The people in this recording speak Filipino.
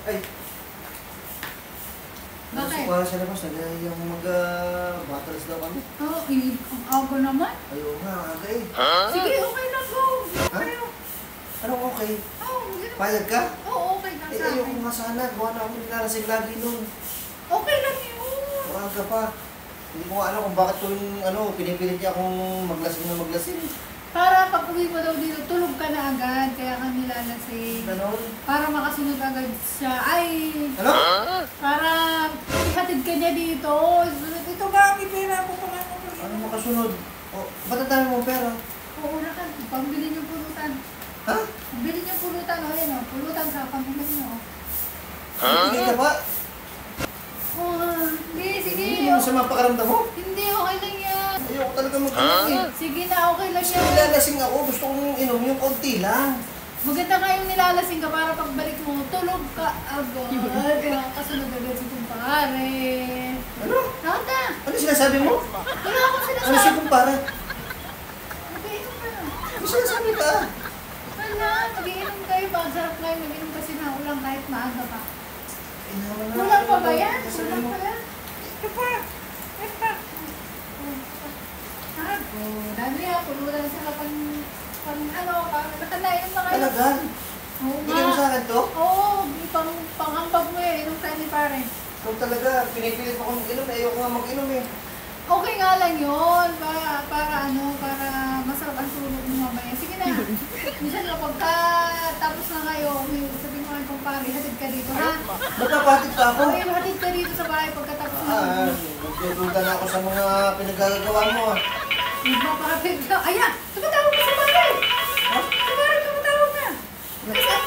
Ay. Bakit? Para sa labas, yung mag-battles daw kami. Oo, ang aga naman. Ayaw nga, aga eh. Sige, okay na, go. Ha? Anong okay? Oo, sige. Payag ka? Oo, okay lang Eh, sa ayoko akin. nga sana. Gawa na ako nilalasing lagi nun. Okay lang yun. Maaga pa. Hindi ko nga alam kung bakit tuwing pinipilit niya akong maglasing na maglasing. Para pag uwi mo daw dito, tulog ka na agad, kaya ka nilalasing. Ganon? Para makasunod agad siya. Ay! Ano? Para ihatid ka niya dito. Sunod, ito ba? May pera ko pa nga. Ano makasunod? O, ba't ang dami mong pera? Oo, na ka. Pambili niyo pulutan. Ha? Pambili niyo pulutan. O, yan o. Pulutan sa pambili niyo. Hindi ka ba? Oh, hindi, sige. Hindi mo sa mapakaramdam mo? Hindi, okay lang yan. Ayoko talaga mag-inom eh. Sige na, okay lang Gusto yan. ko nilalasing ako. Gusto kong inom yung konti lang. Maganda nga yung nilalasing ka para pagbalik mo, tulog ka agad. Kasunod agad si kumpare. Ano? Nata! Ano sinasabi mo? Wala akong Ano sinasabi. si kumpara? Mag-iinom ka na. Ano sinasabi ka? Wala, mag-iinom kayo. Pagsarap kayo, mag-iinom kasi na ulang kahit maaga pa. Inawa na. Kulang pa ba yan? Sabi Kulang mo. pa yan? Ito pa. Ito pa. Dami yan. Pulutan sa pang nakalain na kayo. Talaga? Oo Bigay mo nga. sa akin to? Oo, panghambag mo eh. Inom tayo ni pare. Ikaw talaga. Pinipilit mo akong mag-inom. Ayoko nga mag-inom eh. Okay nga lang yun. Para masarap ang tulog mo mamaya. Sige na. Minsan na pagka tapos na kayo, sabihin mo kay kumpare, hatid ka dito ha. Magpapatid pa ako. Okay, hatid ka dito sa bahay pagkatapos na. Magdududa na ako sa mga pinagagawa mo ah. Magpapahatid ka. Ayan! Tumatawag ka sa bahay! Ha? Sa bahay tumatawag na! Kasi ang